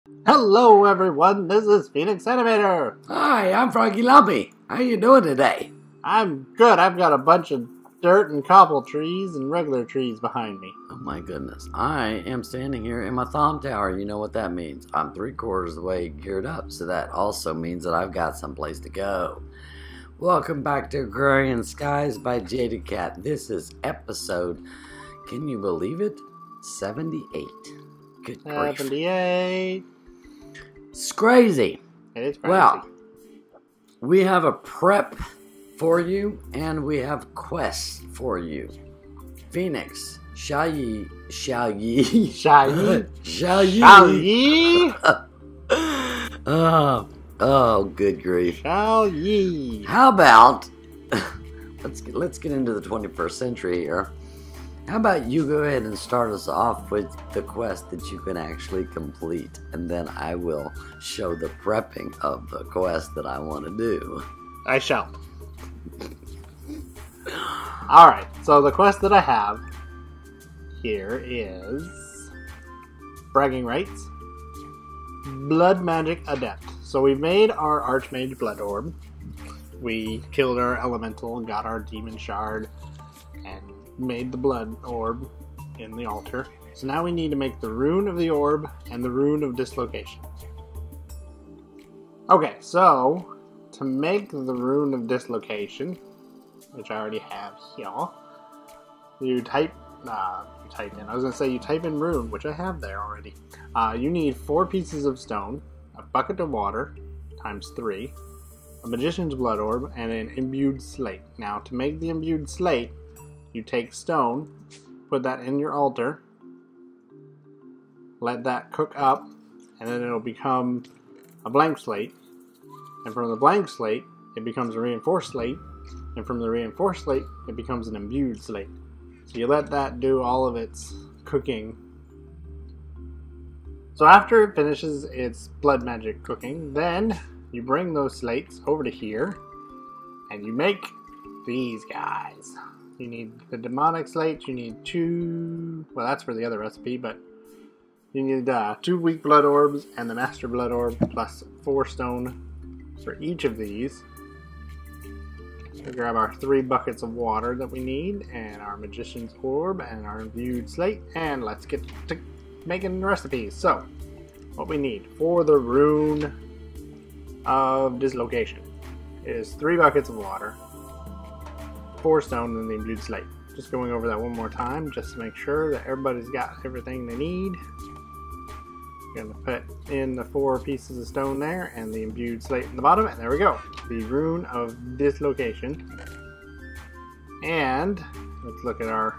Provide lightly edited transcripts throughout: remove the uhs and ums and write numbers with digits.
Hello everyone, this is Phenix Animator. Hi, I'm Froggy Lumpy. How you doing today? I'm good. I've got a bunch of dirt and cobble trees and regular trees behind me. Oh my goodness. I am standing here in my thumb tower. You know what that means. I'm 3/4 of the way geared up, so that also means that I've got someplace to go. Welcome back to Agrarian Skies by Jadedcat. This is episode, can you believe it? 78. Good grief. 78. It's crazy. It is crazy. Well, we have a prep for you, and we have quests for you. Phenix, shall ye? Shall ye? Oh, good grief. Shall ye? How about, let's get into the 21st century here. How about you go ahead and start us off with the quest that you can actually complete, and then I will show the prepping of the quest that I want to do. I shall. Alright, so the quest that I have here is Bragging Rights, Blood Magic Adept. So we made our Archmage Blood Orb. We killed our Elemental, got our Demon Shard, and made the Blood Orb in the altar. So now we need to make the Rune of the Orb and the Rune of Dislocation. Okay, so to make the Rune of Dislocation, which I already have here, you type in Rune, which I have there already. You need 4 pieces of stone, a bucket of water, times 3, a Magician's Blood Orb, and an Imbued Slate. Now, to make the Imbued Slate, you take stone, put that in your altar, let that cook up, and then it'll become a blank slate. And from the blank slate, it becomes a reinforced slate. And from the reinforced slate, it becomes an imbued slate. So you let that do all of its cooking. So after it finishes its blood magic cooking, then you bring those slates over to here, and you make these guys. You need the demonic slates, you need 2, well that's for the other recipe, but you need 2 weak blood orbs and the master blood orb plus 4 stone for each of these. We grab our 3 buckets of water that we need, and our magician's orb, and our imbued slate, and let's get to making the recipes. So, what we need for the Rune of Dislocation is 3 buckets of water, 4 stone, and the imbued slate. Just going over that one more time, just to make sure that everybody's got everything they need. Gonna put in the 4 pieces of stone there and the imbued slate in the bottom, and there we go. The Rune of Dislocation. And let's look at our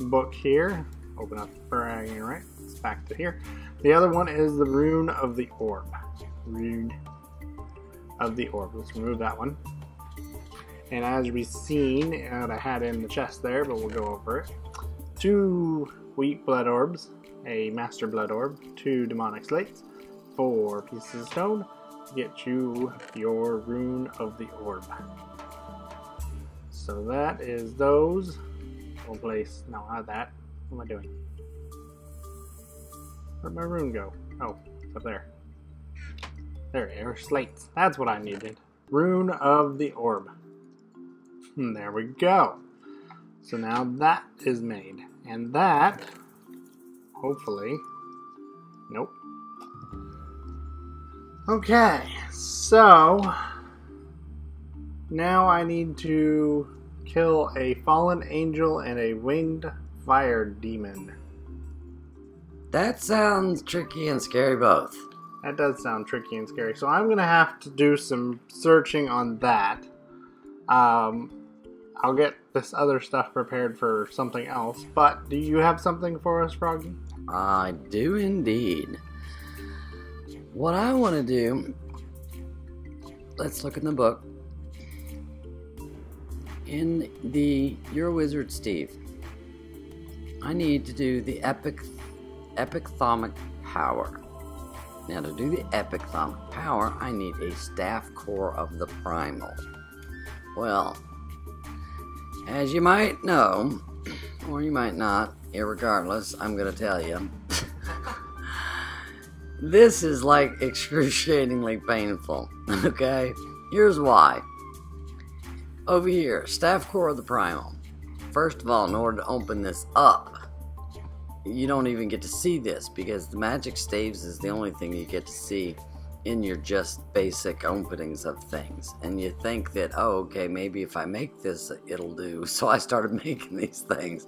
book here. Open up Bragging Rights. It's back to here. The other one is the Rune of the Orb. Rune of the Orb. Let's remove that one. And as we've seen, I had in the chest there, but we'll go over it. 2 weak blood orbs, a master blood orb, 2 demonic slates, 4 pieces of stone to get you your Rune of the Orb. So that is those. We'll place, no, not that. What am I doing? Where'd my rune go? Oh, it's up there. There they are, slates. That's what I needed. Rune of the Orb. And there we go. So now that is made. And that, hopefully, nope. Okay, so now I need to kill a fallen angel and a winged fire demon. That sounds tricky and scary both. That does sound tricky and scary. So I'm going to have to do some searching on that. I'll get this other stuff prepared for something else. But do you have something for us, Froggy? I do indeed. What I want to do, let's look in the book. In the You're a Wizard, Steve, I need to do the epic thaumic power. Now to do the epic thaumic power, I need a staff core of the primal. Well, as you might know, or you might not, irregardless, I'm going to tell you. This is like excruciatingly painful. Okay? Here's why. Over here, staff core of the primal. First of all, in order to open this up, you don't even get to see this because the magic staves is the only thing you get to see in your just basic openings of things. And you think that, oh, okay, maybe if I make this, it'll do. So I started making these things.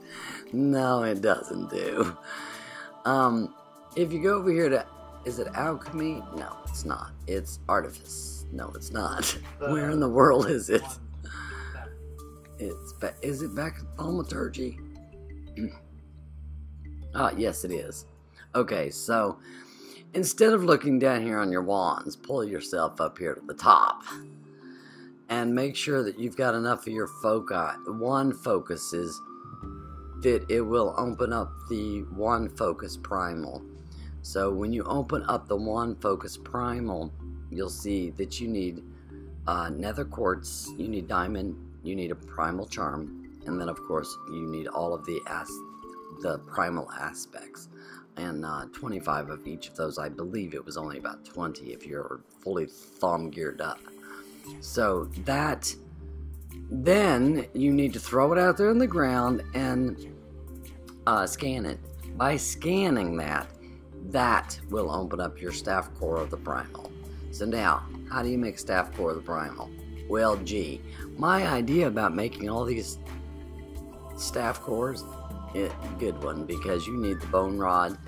No, it doesn't do. If you go over here to, is it alchemy? No, it's not. It's artifice. No, it's not. Where in the world is it? Is it back at thaumaturgy? Yes, it is. Okay, so instead of looking down here on your wands, pull yourself up here to the top and make sure that you've got enough of your foci. One focus is that it will open up the one focus primal. So when you open up the one focus primal, you'll see that you need nether quartz, you need diamond, you need a primal charm, and then of course you need all of the primal aspects, and 25 of each of those. I believe it was only about 20 if you're fully thumb geared up. So that, then you need to throw it out there on the ground and scan it. By scanning that will open up your staff core of the primal. So now, how do you make staff core of the primal? Well, gee, my idea about making all these staff cores, good one, because you need the bone rod,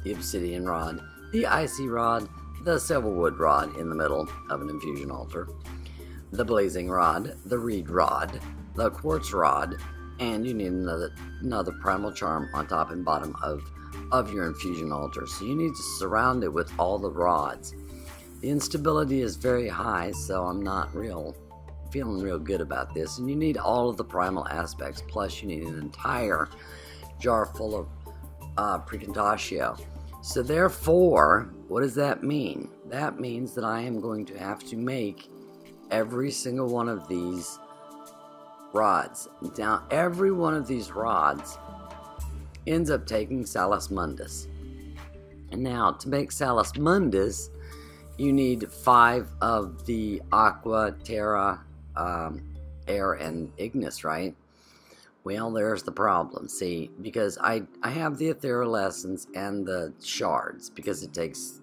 the obsidian rod, the icy rod, the silverwood rod in the middle of an infusion altar, the blazing rod, the reed rod, the quartz rod, and you need another primal charm on top and bottom of your infusion altar. So you need to surround it with all the rods. The instability is very high, so I'm not feeling real good about this. And you need all of the primal aspects, plus you need an entire jar full of precontatio. So therefore, what does that mean? That means that I am going to have to make every single one of these rods. Now, every one of these rods ends up taking Salus Mundus. And now, to make Salus Mundus, you need 5 of the Aqua, Terra, Air, and Ignis, right? Well, there's the problem, see, because I have the ethereal essence and the shards, because it takes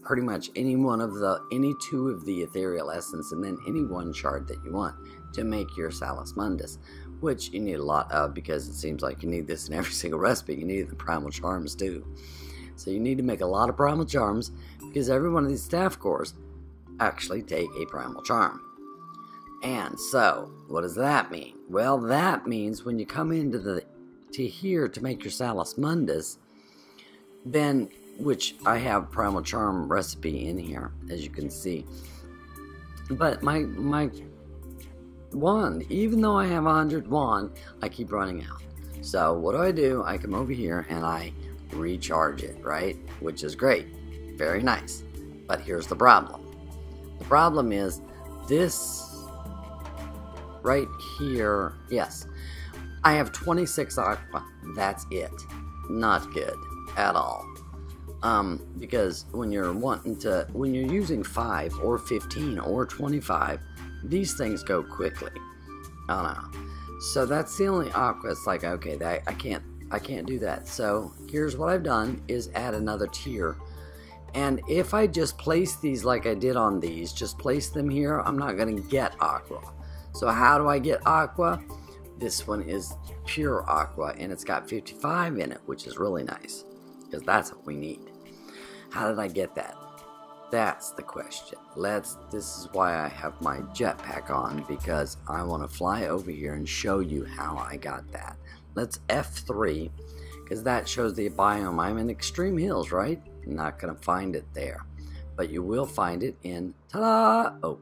pretty much any 2 of the ethereal essence and then any 1 shard that you want to make your Salus Mundus, which you need a lot of, because it seems like you need this in every single recipe. You need the primal charms too. So you need to make a lot of primal charms, because every one of these staff cores actually take a primal charm. And so, what does that mean? Well, that means when you come into here to make your Salus Mundus, then, which I have primal charm recipe in here, as you can see. But my wand, even though I have 100 wand, I keep running out. So what do? I come over here and I recharge it, right? Which is great. Very nice. But here's the problem. The problem is this right here. Yes, I have 26 aqua. That's it. Not good at all. Because when you're using 5 or 15 or 25, these things go quickly. I don't know. So that's the only aqua. It's like, okay, I can't do that. So here's what I've done is add another tier. And if I just place these like I did on these, just place them here, I'm not going to get aqua. So how do I get aqua? This one is pure aqua, and it's got 55 in it, which is really nice, because that's what we need. How did I get that? That's the question. This is why I have my jetpack on, because I want to fly over here and show you how I got that. Let's F3, because that shows the biome. I'm in extreme hills, right? I'm not going to find it there, but you will find it in, ta-da! Oh,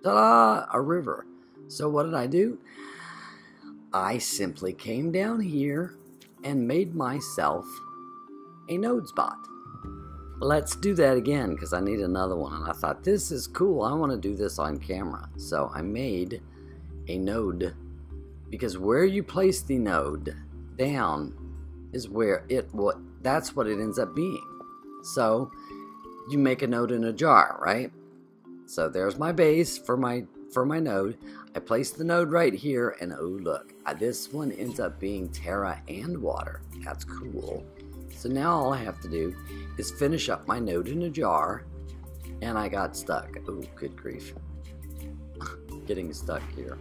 ta-da! A river. So what did I do? I simply came down here and made myself a node spot. Let's do that again, because I need another one, and I thought, this is cool, I want to do this on camera. So I made a node, because where you place the node down is where that's what it ends up being. So you make a node in a jar, right? So there's my base for my node. I place the node right here, and oh look, this one ends up being terra and water. That's cool. So now all I have to do is finish up my node in a jar, and I got stuck. Oh, good grief. Getting stuck here.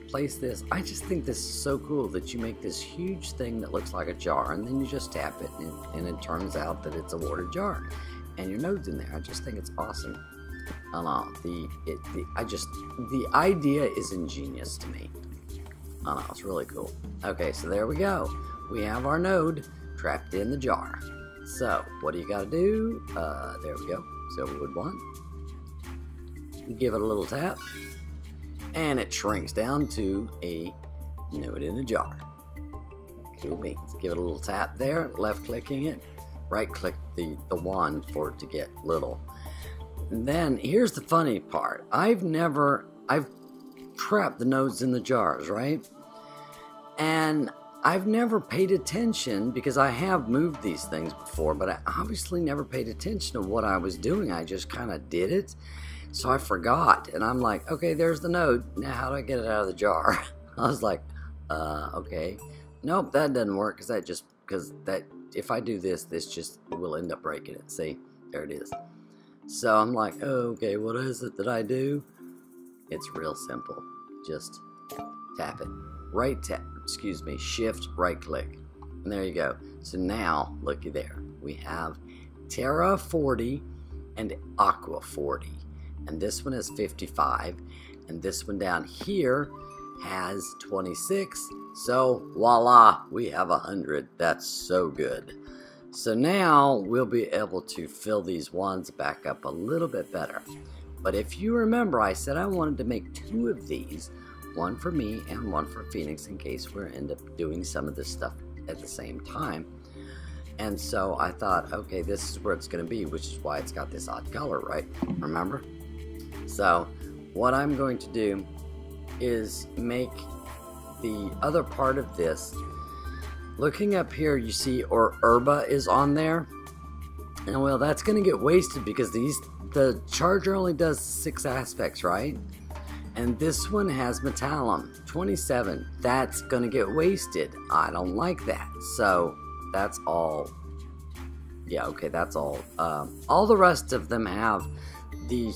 Place this. I just think this is so cool that you make this huge thing that looks like a jar, and then you just tap it, and it turns out that it's a water jar, and your node's in there. I just think it's awesome. I don't know. The idea is ingenious to me. I don't know. It's really cool. Okay, so there we go. We have our node trapped in the jar. So what do you got to do? There we go. Silverwood 1. Give it a little tap, and it shrinks down to a node in a jar. Cool beans. Give it a little tap there, left clicking it, right click the wand for it to get little. And then here's the funny part. I've trapped the nodes in the jars, right? And I've never paid attention, because I have moved these things before, but I obviously never paid attention to what I was doing. I just kind of did it. So I forgot, and I'm like, okay, there's the node. Now how do I get it out of the jar? I was like, okay. Nope, that doesn't work, because if I do this just will end up breaking it. See, there it is. So I'm like, okay, what is it that I do? It's real simple. Just tap it. Shift, right click. And there you go. So now, looky there. We have Terra 40 and Aqua 40. And this one is 55, and this one down here has 26. So voila, we have 100. That's so good. So now we'll be able to fill these ones back up a little bit better. But if you remember, I said I wanted to make 2 of these, one for me and one for Phenix, in case we end up doing some of this stuff at the same time. And so I thought, okay, this is where it's going to be, which is why it's got this odd color, right? Remember? So what I'm going to do is make the other part of this. Looking up here, you see herba is on there, and well, that's going to get wasted because the charger only does 6 aspects, right? And this one has metallum 27. That's going to get wasted. I don't like that. So that's all. Yeah, okay, that's all. All the rest of them have the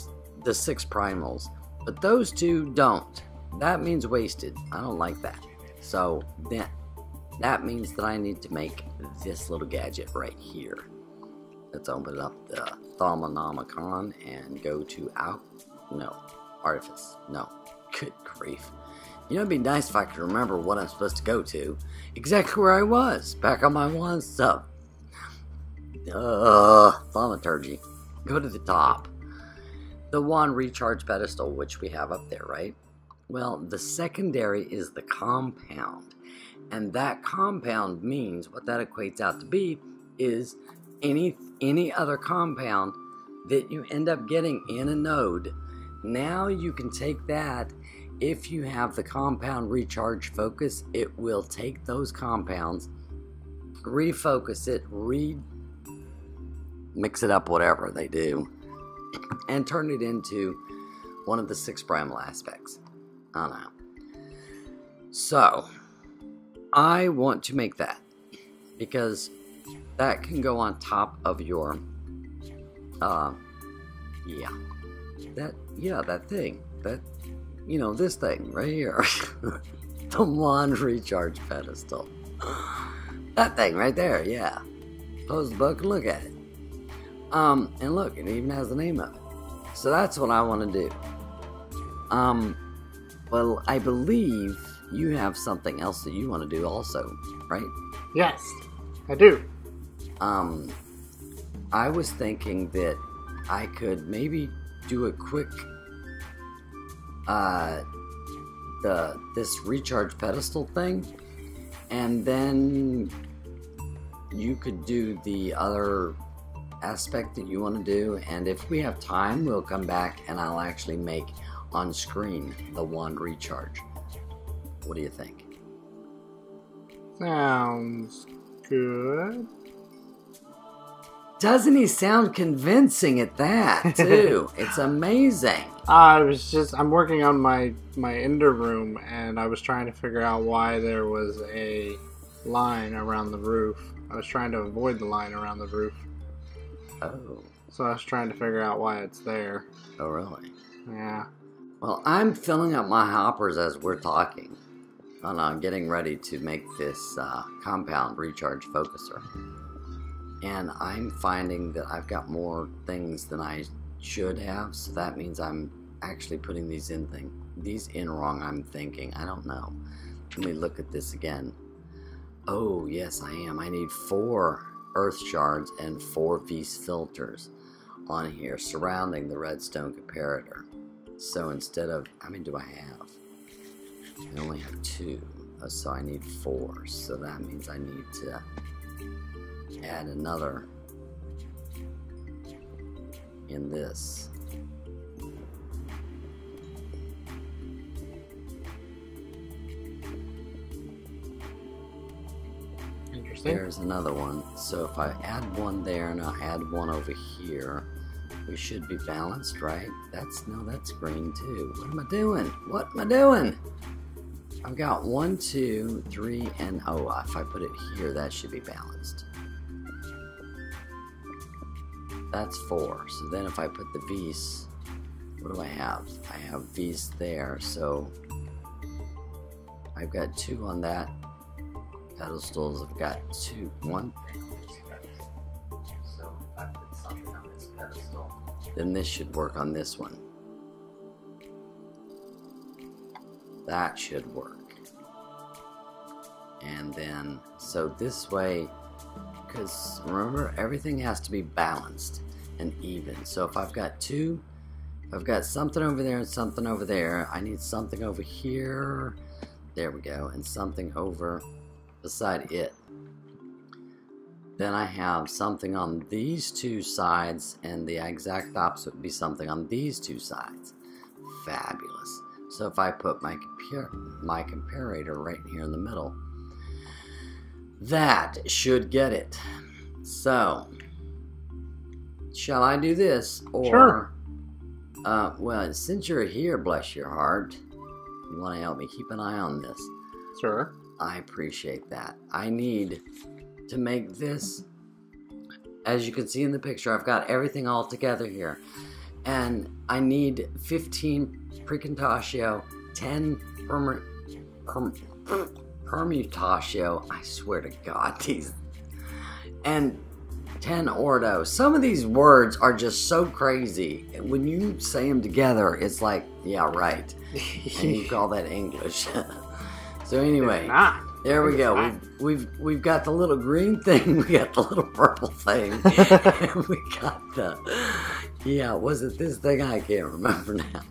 6 primals, but those 2 don't. That means wasted. I don't like that. So that means that I need to make this little gadget right here. Let's open up the Thaumcraft and go to Artifice. No, good grief. You know, it'd be nice if I could remember what I'm supposed to go to. Exactly where I was, back on my wand stuff. Thaumaturgy. Go to the top. The wand recharge pedestal, which we have up there, right? Well, the secondary is the compound. And that compound means, what that equates out to be, is any other compound that you end up getting in a node. Now you can take that. If you have the compound recharge focus, it will take those compounds, refocus it, mix it up, whatever they do, and turn it into one of the 6 primal aspects. I don't know. So I want to make that, because that can go on top of your that thing, that, you know, this thing right here. The wand recharge pedestal. That thing right there, yeah. Close the book and look at it. And look, it even has the name of it. So that's what I want to do. Well, I believe you have something else that you want to do also, right? Yes, I do. I was thinking that I could maybe do a quick this recharge pedestal thing, and then you could do the other aspect that you want to do, and if we have time, we'll come back and I'll actually make on screen the wand recharge. What do you think? Sounds good. Doesn't he sound convincing at that, too? It's amazing. I'm working on my ender room, and I was trying to figure out why there was a line around the roof. I was trying to avoid the line around the roof. Oh. So I was trying to figure out why it's there. Oh, really? Yeah. Well, I'm filling up my hoppers as we're talking. And I'm getting ready to make this compound recharge focuser. And I'm finding that I've got more things than I should have. So that means I'm actually putting these in wrong, I'm thinking. I don't know. Let me look at this again. Oh, yes, I am. I need 4 earth shards and 4 Vs filters on here surrounding the redstone comparator. So instead of, how many do I have? I only have 2, so I need 4. So that means I need to add another in this. Interesting. There's another one. So if I add one there and I'll add one over here, we should be balanced, right? That's green too. What am I doing? What am I doing? I've got 1, 2, 3, and oh, if I put it here, that should be balanced. That's 4. So then if I put the V's, what do I have? I have V's there, so I've got 2 on that. Pedestals, I've got 2, 1. So if I put something on this pedestal, then this should work on this one. That should work. And then, so this way, because remember, everything has to be balanced and even. So if I've got 2, if I've got something over there and something over there, I need something over here. There we go. And something over beside it. Then I have something on these 2 sides, and the exact opposite would be something on these 2 sides. Fabulous. So if I put my comparator right here in the middle, that should get it. So, shall I do this? Or, sure. Well, since you're here, bless your heart, you want to help me keep an eye on this. Sure. I appreciate that. I need to make this, as you can see in the picture, I've got everything all together here. And I need 15 precontatio, 10 permutatio, I swear to God, these, and 10 ordo. Some of these words are just so crazy. When you say them together, it's like, yeah, right. And you call that English. So anyway, there we go. We've got the little green thing, we got the little purple thing, and we got the, yeah, was it this thing? I can't remember now.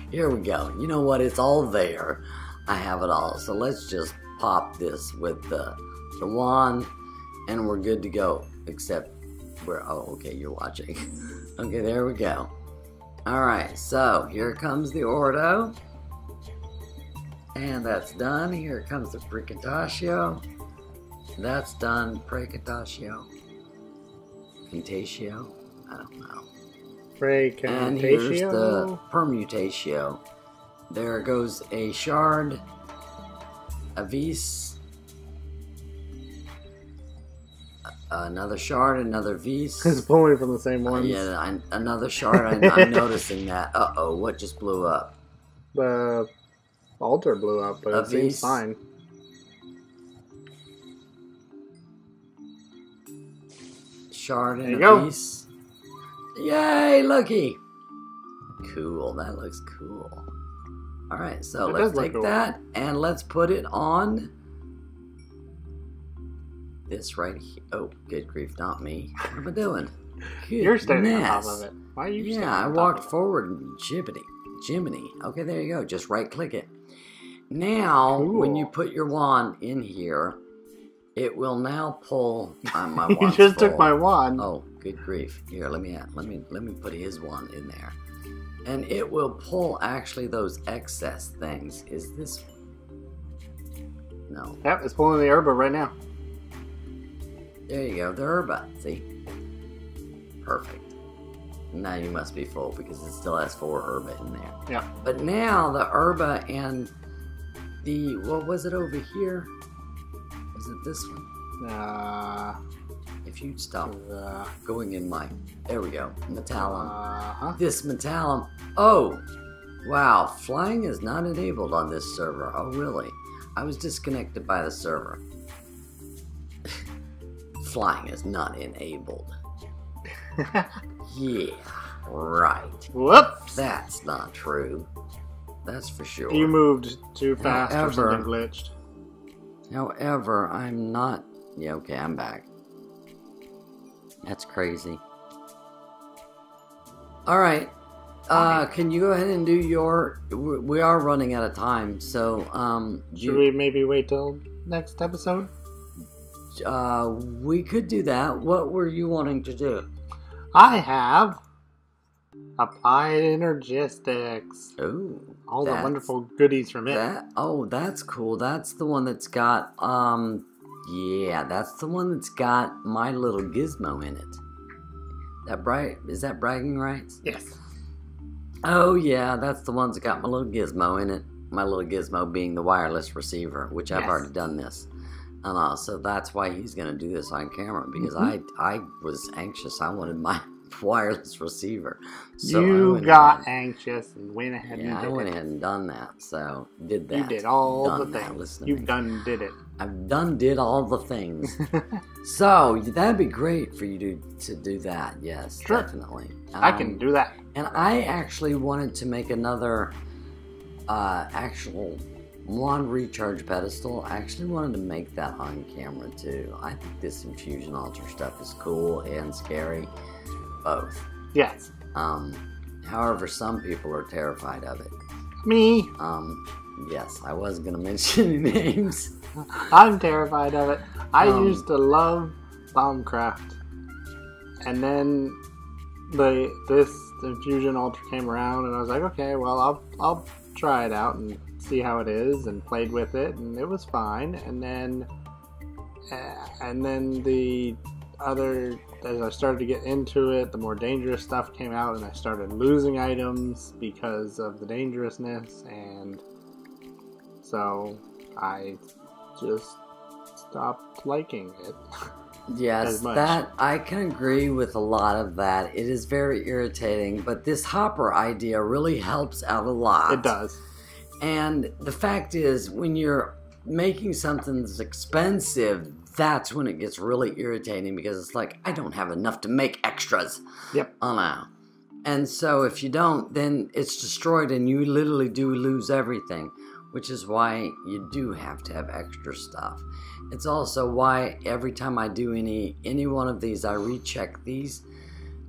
Here we go. You know what? It's all there. I have it all. So let's just pop this with the wand, and we're good to go. Except we're, oh, okay, you're watching. Okay, there we go. All right, so here comes the ordo. And that's done. Here comes the precontatio. That's done. Precontatio. Contatio. I don't know. And here's the permutatio. There goes a shard, a vis, another shard, another vis. It's pulling from the same ones. Yeah, another shard. I'm noticing that. Uh-oh, what just blew up? The altar blew up, but it seems fine. Shard and a vis. Yay, looky! Cool, that looks cool. Alright, so let's take that and let's put it on this right here. Oh, good grief, not me. What am I doing? You're standing on top of it. Why are you standing on top of it? Yeah, I walked forward and Jiminy. Okay, there you go. Just right click it. Now, when you put your wand in here, it will now pull my wand. You just took my wand. Oh, good grief! Here, let me put his wand in there, and it will pull actually those excess things. Is this? No. Yep, it's pulling the herba right now. There you go, the herba. See, Perfect. Now you must be full because it still has 4 herba in there. Yeah. But now the herba and the, what was it over here? Was it this one? If you'd stop going in my, there we go, metallum. This metallum, oh, wow, flying is not enabled on this server. Oh, really? I was disconnected by the server. Flying is not enabled. Yeah, right. Whoops! That's not true. That's for sure. You moved too fast or something glitched. However, I'm not... Yeah, okay, I'm back. That's crazy. Alright. Can you go ahead and do your... We are running out of time, so... Should we maybe wait till next episode? We could do that. What were you wanting to do? I have applied energistics. Oh, all the wonderful goodies from it. That's cool. That's the one that's got yeah, that's the one that's got my little gizmo in it. Is that bragging rights? Yes. Oh yeah, that's the ones that got my little gizmo in it. My little gizmo being the wireless receiver, which I've already done this. And so that's why he's going to do this on camera, because I was anxious. I wanted my wireless receiver. So you got anxious and went ahead and did it. Yeah, I went ahead and done that. So did that. You did all the things. You done did it. I've done did all the things. So that'd be great for you to do that. Yes, sure. Definitely. I can do that. And I actually wanted to make another actual wand recharge pedestal. I actually wanted to make that on camera too. I think this infusion altar stuff is cool and scary. Both. Yes. However, some people are terrified of it. Me. Yes, I wasn't going to mention any names. I'm terrified of it. I used to love thaumcraft. And then this infusion altar came around and I was like, okay, well, I'll try it out and see how it is, and played with it, and it was fine. And then the other, as I started to get into it, the more dangerous stuff came out, and I started losing items because of the dangerousness, and so I just stopped liking it. Yes, that I can agree with a lot of that. It is very irritating, but this hopper idea really helps out a lot. It does. And the fact is, when you're making something that's expensive, that's when it gets really irritating, because it's like, I don't have enough to make extras. Yep. Oh no. And so if you don't, then it's destroyed and you literally do lose everything, which is why you do have to have extra stuff. It's also why every time I do any one of these, I recheck these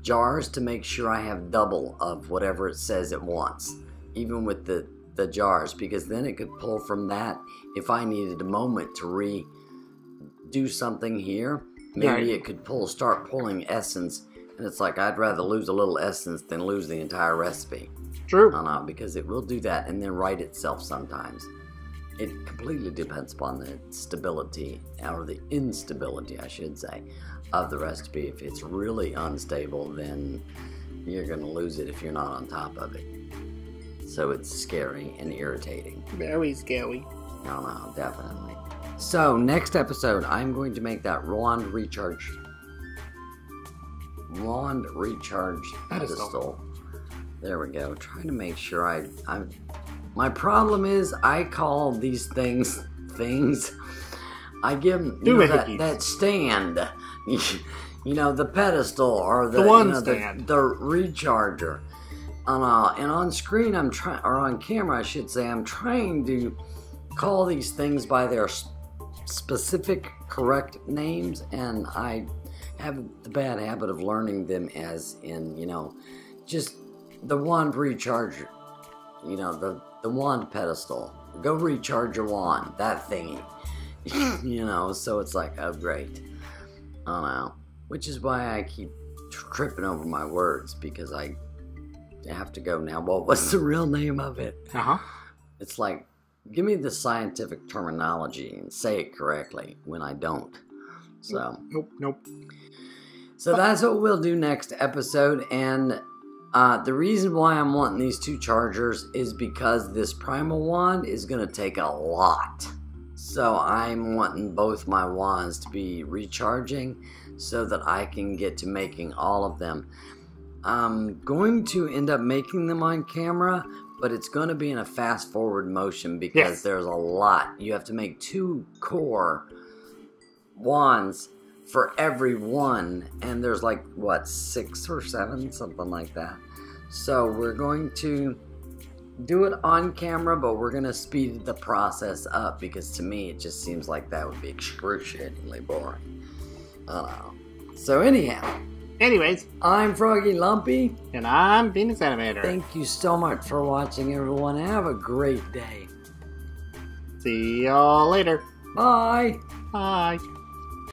jars to make sure I have double of whatever it says it wants, even with the jars, because then it could pull from that. If I needed a moment to redo something here, maybe it could start pulling essence, and it's like, I'd rather lose a little essence than lose the entire recipe. True. Because it will do that and then write itself sometimes. It completely depends upon the stability, or the instability, I should say, of the recipe. If it's really unstable, then you're going to lose it if you're not on top of it. So it's scary and irritating. Very scary. No, definitely. So next episode, I'm going to make that wand recharge pedestal. There we go. Trying to make sure my problem is I call these things. I give them that stand. You know, the pedestal, or the stand. The recharger. And on screen, or on camera, I should say, I'm trying to call these things by their specific correct names, and I have the bad habit of learning them as in, just the wand recharger, the wand pedestal. Go recharge your wand, that thingy. So it's like, oh great. I don't know. Which is why I keep tripping over my words, because I have to go now. What was the real name of it? It's like, give me the scientific terminology and say it correctly when I don't. So Nope. So that's what we'll do next episode. And the reason why I'm wanting these 2 chargers is because this primal wand is going to take a lot. So I'm wanting both my wands to be recharging so that I can get to making all of them. I'm going to end up making them on camera, but it's going to be in a fast forward motion because there's a lot. You have to make 2 core wands for every one, and there's like, what, 6 or 7, something like that. So we're going to do it on camera, but we're going to speed the process up because to me it just seems like that would be excruciatingly boring. I don't know. So anyways, I'm Froggy Lumpy. And I'm Phoenix Animator. Thank you so much for watching, everyone. Have a great day. See y'all later. Bye. Bye.